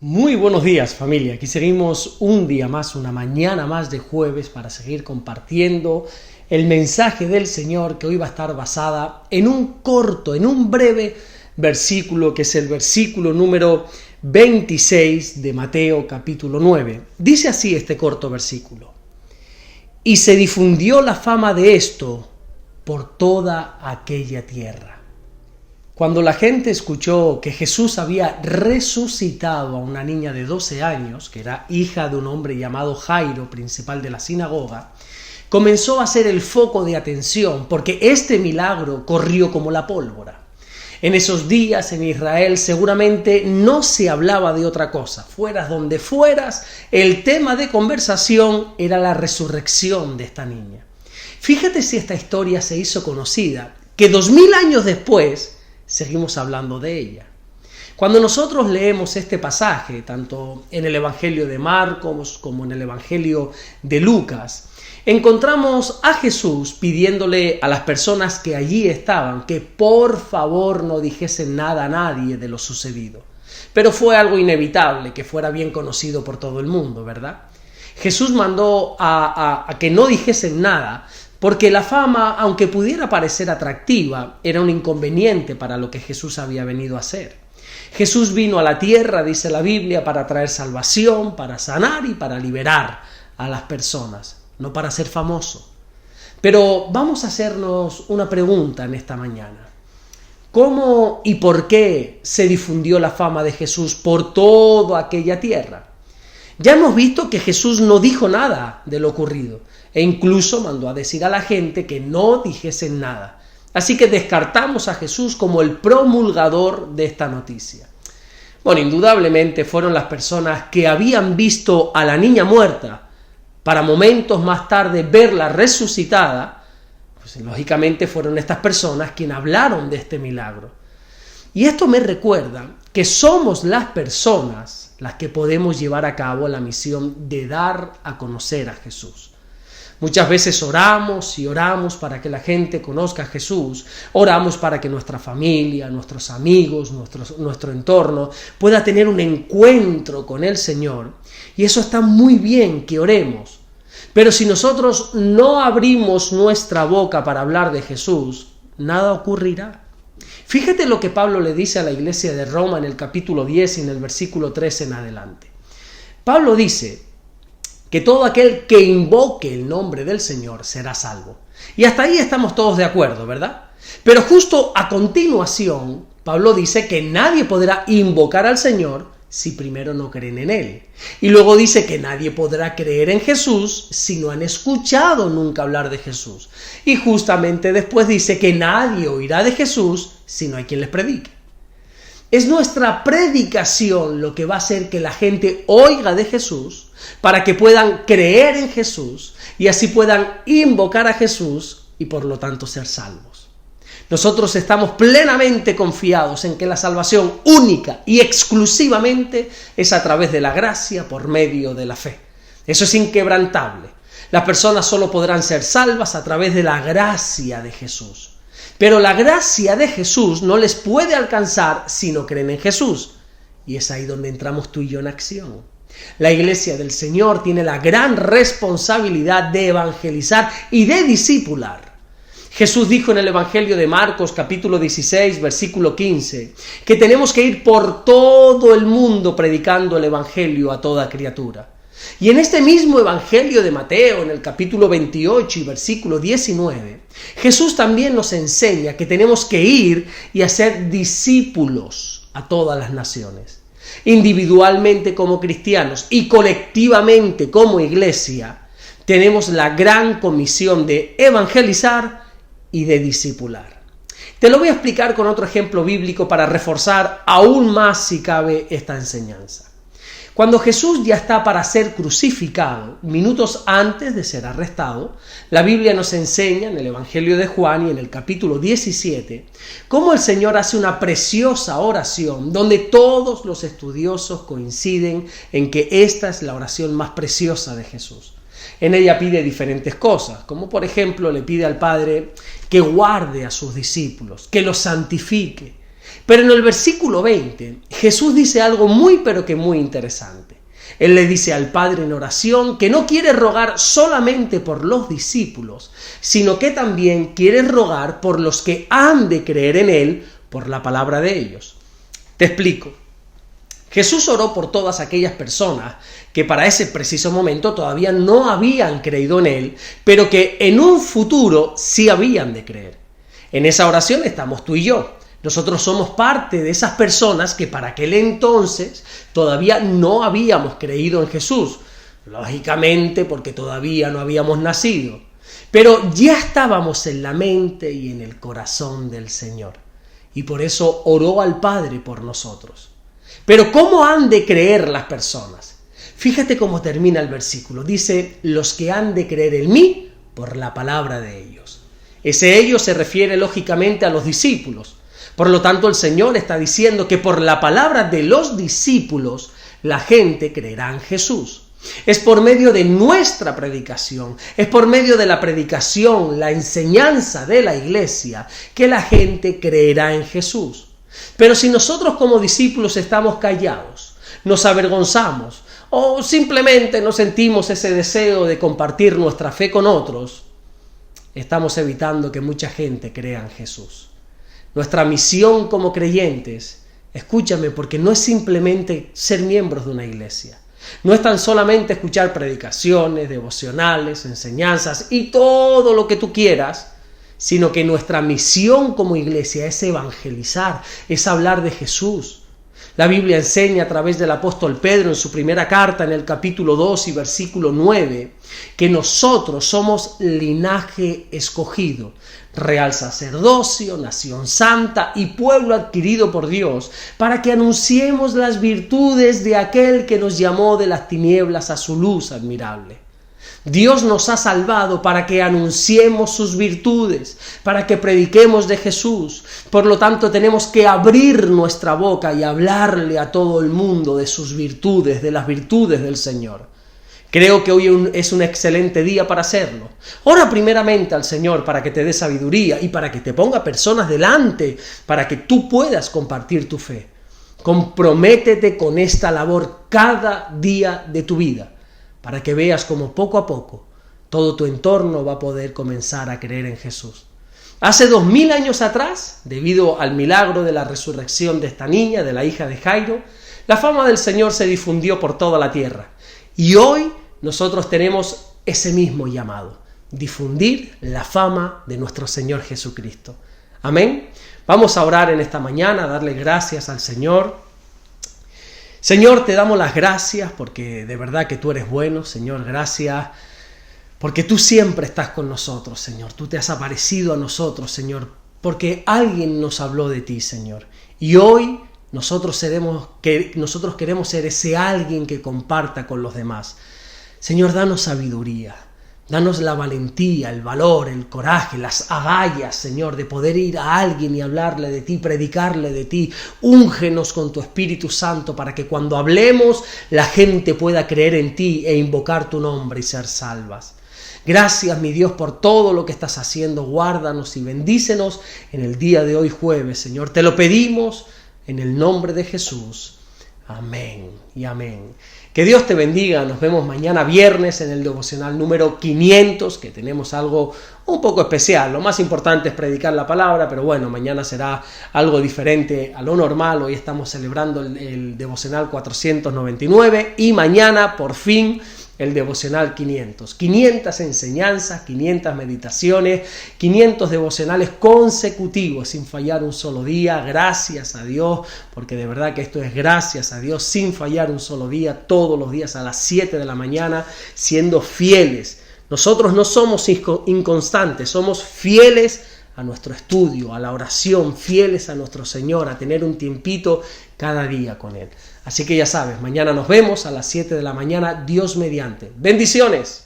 Muy buenos días, familia. Aquí seguimos un día más, una mañana más de jueves para seguir compartiendo el mensaje del Señor, que hoy va a estar basada en un breve versículo, que es el versículo número 26 de Mateo capítulo 9. Dice así este corto versículo: y se difundió la fama de esto por toda aquella tierra. Cuando la gente escuchó que Jesús había resucitado a una niña de 12 años, que era hija de un hombre llamado Jairo, principal de la sinagoga, comenzó a ser el foco de atención, porque este milagro corrió como la pólvora. En esos días en Israel seguramente no se hablaba de otra cosa. Fueras donde fueras, el tema de conversación era la resurrección de esta niña. Fíjate si esta historia se hizo conocida, que 2000 años después seguimos hablando de ella. Cuando nosotros leemos este pasaje, tanto en el Evangelio de Marcos como en el Evangelio de Lucas, encontramos a Jesús pidiéndole a las personas que allí estaban que por favor no dijesen nada a nadie de lo sucedido. Pero fue algo inevitable que fuera bien conocido por todo el mundo, ¿verdad? Jesús mandó a que no dijesen nada, porque la fama, aunque pudiera parecer atractiva, era un inconveniente para lo que Jesús había venido a hacer. Jesús vino a la tierra, dice la Biblia, para traer salvación, para sanar y para liberar a las personas, no para ser famoso. Pero vamos a hacernos una pregunta en esta mañana. ¿Cómo y por qué se difundió la fama de Jesús por toda aquella tierra? Ya hemos visto que Jesús no dijo nada de lo ocurrido e incluso mandó a decir a la gente que no dijesen nada. Así que descartamos a Jesús como el promulgador de esta noticia. Bueno, indudablemente fueron las personas que habían visto a la niña muerta para momentos más tarde verla resucitada, pues lógicamente fueron estas personas quienes hablaron de este milagro. Y esto me recuerda que somos las personas las que podemos llevar a cabo la misión de dar a conocer a Jesús. Muchas veces oramos y oramos para que la gente conozca a Jesús, oramos para que nuestra familia, nuestros amigos, nuestro entorno pueda tener un encuentro con el Señor, y eso está muy bien que oremos. Pero si nosotros no abrimos nuestra boca para hablar de Jesús, nada ocurrirá. Fíjate lo que Pablo le dice a la iglesia de Roma en el capítulo 10 y en el versículo 3 en adelante. Pablo dice que todo aquel que invoque el nombre del Señor será salvo. Y hasta ahí estamos todos de acuerdo, ¿verdad? Pero justo a continuación, Pablo dice que nadie podrá invocar al Señor si primero no creen en Él. Y luego dice que nadie podrá creer en Jesús si no han escuchado nunca hablar de Jesús. Y justamente después dice que nadie oirá de Jesús si no hay quien les predique. Es nuestra predicación lo que va a hacer que la gente oiga de Jesús, para que puedan creer en Jesús y así puedan invocar a Jesús y por lo tanto ser salvos. Nosotros estamos plenamente confiados en que la salvación única y exclusivamente es a través de la gracia por medio de la fe. Eso es inquebrantable. Las personas solo podrán ser salvas a través de la gracia de Jesús. Pero la gracia de Jesús no les puede alcanzar si no creen en Jesús. Y es ahí donde entramos tú y yo en acción. La iglesia del Señor tiene la gran responsabilidad de evangelizar y de discipular. Jesús dijo en el Evangelio de Marcos capítulo 16 versículo 15 que tenemos que ir por todo el mundo predicando el Evangelio a toda criatura. Y en este mismo Evangelio de Mateo, en el capítulo 28 y versículo 19, Jesús también nos enseña que tenemos que ir y hacer discípulos a todas las naciones. Individualmente como cristianos y colectivamente como iglesia, tenemos la gran comisión de evangelizar y de discipular. Te lo voy a explicar con otro ejemplo bíblico para reforzar aún más, si cabe, esta enseñanza. Cuando Jesús ya está para ser crucificado, minutos antes de ser arrestado, la Biblia nos enseña en el Evangelio de Juan y en el capítulo 17 cómo el Señor hace una preciosa oración donde todos los estudiosos coinciden en que esta es la oración más preciosa de Jesús. En ella pide diferentes cosas, como por ejemplo le pide al Padre que guarde a sus discípulos, que los santifique, Pero en el versículo 20, Jesús dice algo muy pero que muy interesante. Él le dice al Padre en oración que no quiere rogar solamente por los discípulos, sino que también quiere rogar por los que han de creer en Él por la palabra de ellos. Te explico. Jesús oró por todas aquellas personas que para ese preciso momento todavía no habían creído en Él, pero que en un futuro sí habían de creer. En esa oración estamos tú y yo. Nosotros somos parte de esas personas que para aquel entonces todavía no habíamos creído en Jesús. Lógicamente porque todavía no habíamos nacido. Pero ya estábamos en la mente y en el corazón del Señor. Y por eso oró al Padre por nosotros. Pero ¿cómo han de creer las personas? Fíjate cómo termina el versículo. Dice, los que han de creer en mí por la palabra de ellos. Ese ellos se refiere lógicamente a los discípulos. Por lo tanto, el Señor está diciendo que por la palabra de los discípulos la gente creerá en Jesús. Es por medio de nuestra predicación, es por medio de la predicación, la enseñanza de la iglesia, que la gente creerá en Jesús. Pero si nosotros como discípulos estamos callados, nos avergonzamos o simplemente no sentimos ese deseo de compartir nuestra fe con otros, estamos evitando que mucha gente crea en Jesús. Nuestra misión como creyentes, escúchame, porque no es simplemente ser miembros de una iglesia. No es tan solamente escuchar predicaciones, devocionales, enseñanzas y todo lo que tú quieras, sino que nuestra misión como iglesia es evangelizar, es hablar de Jesús. La Biblia enseña a través del apóstol Pedro en su primera carta, en el capítulo 2 y versículo 9, que nosotros somos linaje escogido, real sacerdocio, nación santa y pueblo adquirido por Dios, para que anunciemos las virtudes de aquel que nos llamó de las tinieblas a su luz admirable. Dios nos ha salvado para que anunciemos sus virtudes, para que prediquemos de Jesús. Por lo tanto, tenemos que abrir nuestra boca y hablarle a todo el mundo de sus virtudes, de las virtudes del Señor. Creo que hoy es un excelente día para hacerlo. Ora primeramente al Señor para que te dé sabiduría y para que te ponga personas delante, para que tú puedas compartir tu fe. Comprométete con esta labor cada día de tu vida, para que veas cómo poco a poco todo tu entorno va a poder comenzar a creer en Jesús. Hace 2000 años atrás, debido al milagro de la resurrección de esta niña, de la hija de Jairo, la fama del Señor se difundió por toda la tierra. Y hoy nosotros tenemos ese mismo llamado, difundir la fama de nuestro Señor Jesucristo. Amén. Vamos a orar en esta mañana, a darle gracias al Señor. Señor, te damos las gracias porque de verdad que tú eres bueno, Señor, gracias porque tú siempre estás con nosotros, Señor. Tú te has aparecido a nosotros, Señor, porque alguien nos habló de ti, Señor. Y hoy nosotros queremos ser ese alguien que comparta con los demás. Señor, danos sabiduría, danos la valentía, el valor, el coraje, las agallas, Señor, de poder ir a alguien y hablarle de ti, predicarle de ti. Úngenos con tu Espíritu Santo para que cuando hablemos la gente pueda creer en ti e invocar tu nombre y ser salvas. Gracias, mi Dios, por todo lo que estás haciendo. Guárdanos y bendícenos en el día de hoy jueves, Señor. Te lo pedimos en el nombre de Jesús. Amén y amén. Que Dios te bendiga. Nos vemos mañana viernes en el devocional número 500, que tenemos algo un poco especial. Lo más importante es predicar la palabra, pero bueno, mañana será algo diferente a lo normal. Hoy estamos celebrando el devocional 499 y mañana por fin el devocional 500. 500 enseñanzas, 500 meditaciones, 500 devocionales consecutivos sin fallar un solo día. Gracias a Dios, porque de verdad que esto es gracias a Dios, sin fallar un solo día, todos los días a las 7 de la mañana, siendo fieles. Nosotros no somos inconstantes, somos fieles a nuestro estudio, a la oración, fieles a nuestro Señor, a tener un tiempito cada día con Él. Así que ya sabes, mañana nos vemos a las 7 de la mañana, Dios mediante. ¡Bendiciones!